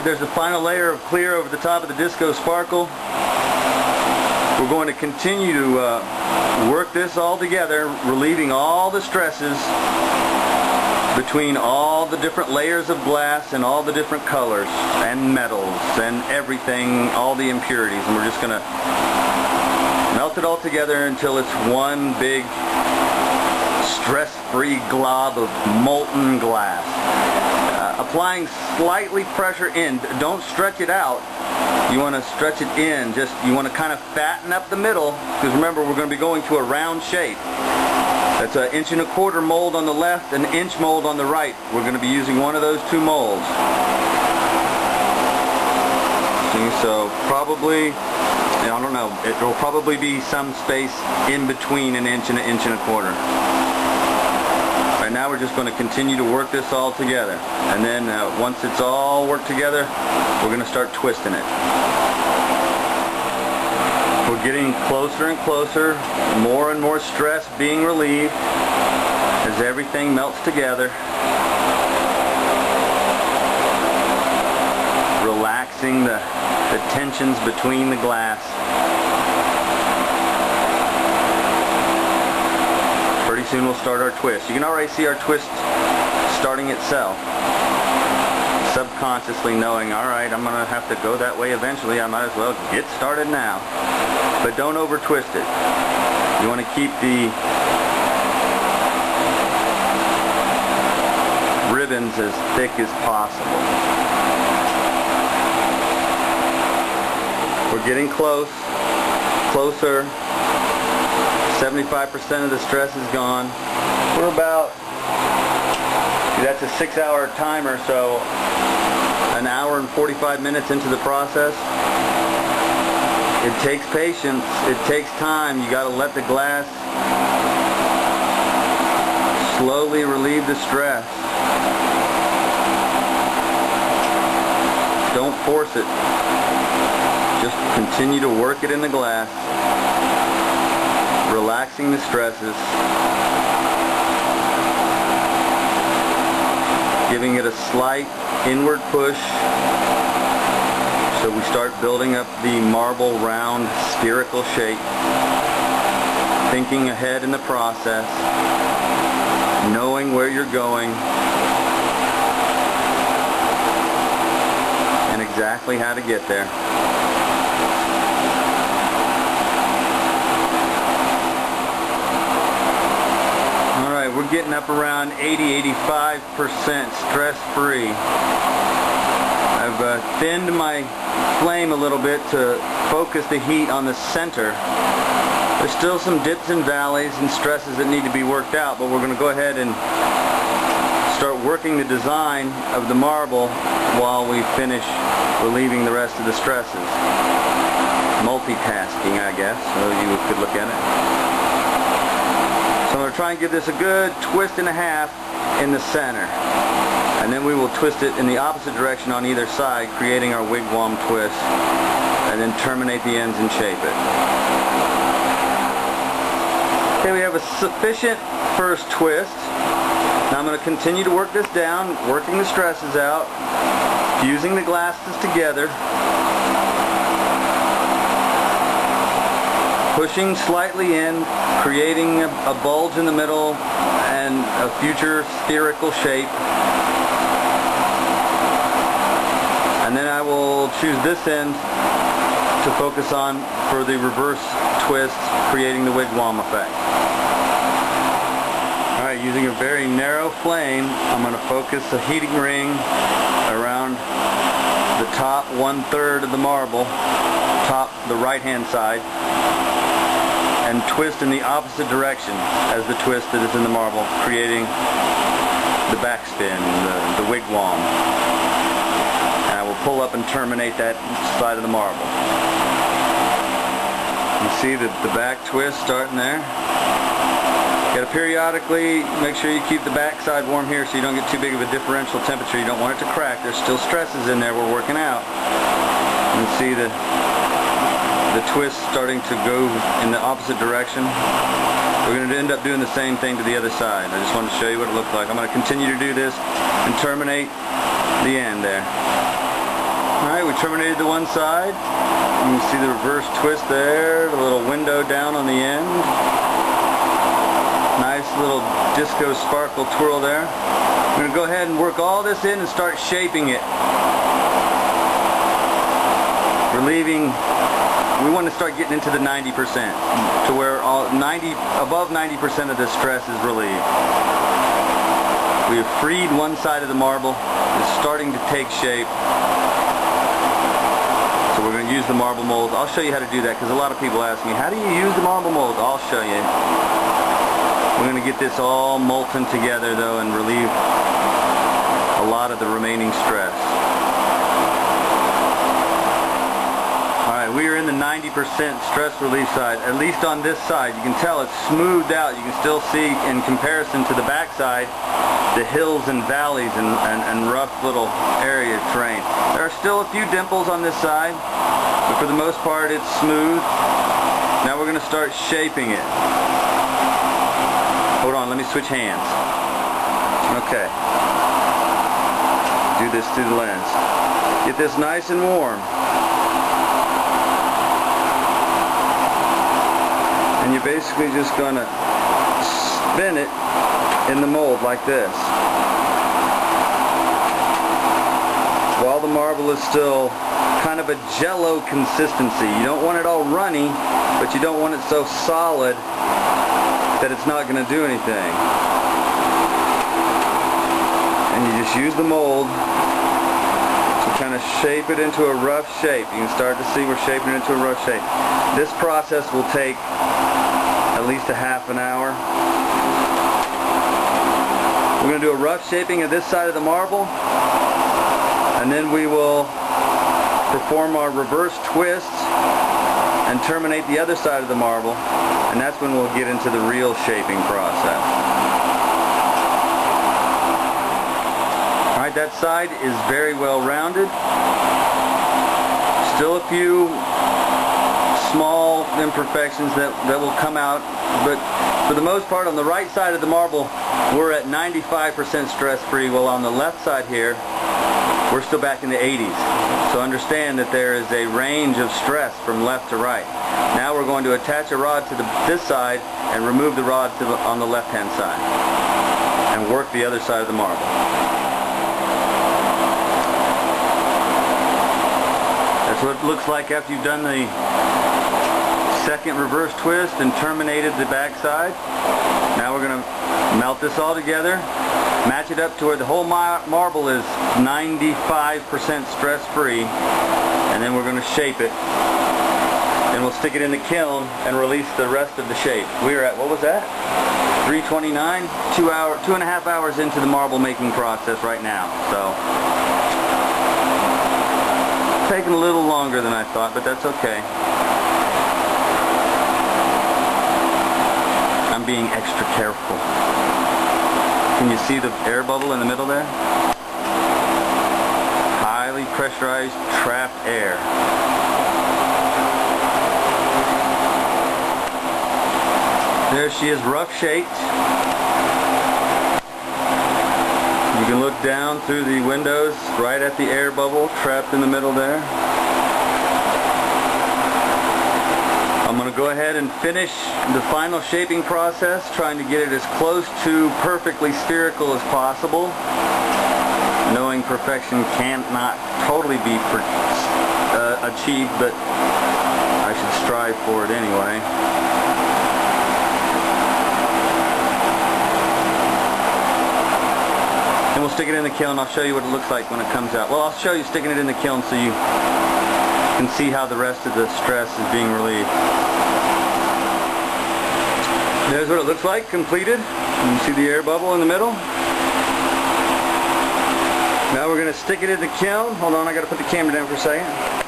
There's a final layer of clear over the top of the disco sparkle. We're going to continue to work this all together, relieving all the stresses between all the different layers of glass and all the different colors and metals and everything, all the impurities. And we're just going to melt it all together until it's one big stress-free glob of molten glass. Applying slightly pressure in. Don't stretch it out. You want to stretch it in. You want to kind of fatten up the middle, because remember, we're going to be going to a round shape. That's an 1¼ inch mold on the left, an inch mold on the right. We're going to be using one of those two molds. So probably, I don't know, it will probably be some space in between an inch and an 1¼ inch. Right now we're just going to continue to work this all together. And then once it's all worked together, we're going to start twisting it. We're getting closer and closer, more and more stress being relieved as everything melts together. Relaxing the tensions between the glass. Pretty soon we'll start our twist. You can already see our twist starting itself. Subconsciously knowing, alright, I'm going to have to go that way eventually, I might as well get started now. But don't over twist it. You want to keep the ribbons as thick as possible. We're getting closer. 75% of the stress is gone. We're about, that's a 6-hour timer, so an hour and 45 minutes into the process. It takes patience, it takes time. You got to let the glass slowly relieve the stress. Don't force it. Just continue to work it in the glass, relaxing the stresses, giving it a slight inward push so we start building up the marble round spherical shape, thinking ahead in the process, knowing where you're going and exactly how to get there. We're getting up around 80–85% stress-free. I've thinned my flame a little bit to focus the heat on the center. There's still some dips and valleys and stresses that need to be worked out, but we're going to go ahead and start working the design of the marble while we finish relieving the rest of the stresses. Multitasking, I guess, so you could look at it. So I'm going to try and give this a good twist and a half in the center. And then we will twist it in the opposite direction on either side, creating our wigwam twist. And then terminate the ends and shape it. Okay, we have a sufficient first twist. Now I'm going to continue to work this down, working the stresses out, fusing the glasses together. Pushing slightly in, creating a bulge in the middle and a future spherical shape. And then I will choose this end to focus on for the reverse twist, creating the wigwam effect. Alright, using a very narrow flame, I'm going to focus a heating ring around the top 1/3 of the marble, the right hand side, and twist in the opposite direction as the twist that is in the marble, creating the backspin, the wigwam. And I will pull up and terminate that side of the marble. You see the back twist starting there. You got to periodically make sure you keep the back side warm here so you don't get too big of a differential temperature. You don't want it to crack. There's still stresses in there we're working out. You can see the twist starting to go in the opposite direction. We're going to end up doing the same thing to the other side. I just wanted to show you what it looked like. I'm going to continue to do this and terminate the end there. Alright, we terminated the one side. You can see the reverse twist there, the little window down on the end. Nice little disco sparkle twirl there. I'm going to go ahead and work all this in and start shaping it. Relieving, we want to start getting into the 90% to where above 90% of the stress is relieved. We have freed one side of the marble. It's starting to take shape. So we're going to use the marble molds. I'll show you how to do that because a lot of people ask me, how do you use the marble molds? I'll show you. We're going to get this all molten together though and relieve a lot of the remaining stress. Alright, we are in the 90% stress relief side, at least on this side. You can tell it's smoothed out. You can still see in comparison to the back side the hills and valleys and rough little area of terrain. There are still a few dimples on this side, but for the most part it's smooth. Now we're going to start shaping it. Hold on, let me switch hands. Okay. Do this through the lens. Get this nice and warm. And you're basically just going to spin it in the mold like this. While the marble is still kind of a jello consistency. You don't want it all runny, but you don't want it so solid that it's not going to do anything. And you just use the mold to kind of shape it into a rough shape. You can start to see we're shaping it into a rough shape. This process will take at least a half an hour. We're going to do a rough shaping of this side of the marble, and then we will perform our reverse twist and terminate the other side of the marble, and that's when we'll get into the real shaping process. Alright, that side is very well rounded. Still a few small imperfections that will come out, but for the most part on the right side of the marble we're at 95% stress free, while on the left side here we're still back in the 80s. So understand that there is a range of stress from left to right. Now we're going to attach a rod to this side and remove the rod on the left hand side and work the other side of the marble. That's what it looks like after you've done the second reverse twist and terminated the back side. Now we're going to melt this all together, match it up to where the whole marble is 95% stress free, and then we're going to shape it. Then we'll stick it in the kiln and release the rest of the shape. We are at, what was that? 329, 2.5 hours into the marble making process right now. So taking a little longer than I thought, but that's okay. I'm being extra careful. Can you see the air bubble in the middle there? Highly pressurized, trapped air. There she is, rough shaped. You can look down through the windows right at the air bubble trapped in the middle there. I'm going to go ahead and finish the final shaping process, trying to get it as close to perfectly spherical as possible, knowing perfection cannot totally be achieved, but I should strive for it anyway. And we'll stick it in the kiln. I'll show you what it looks like when it comes out. Well, I'll show you sticking it in the kiln so you can see how the rest of the stress is being relieved. There's what it looks like, completed. You can see the air bubble in the middle. Now we're going to stick it in the kiln. Hold on, I got to put the camera down for a second.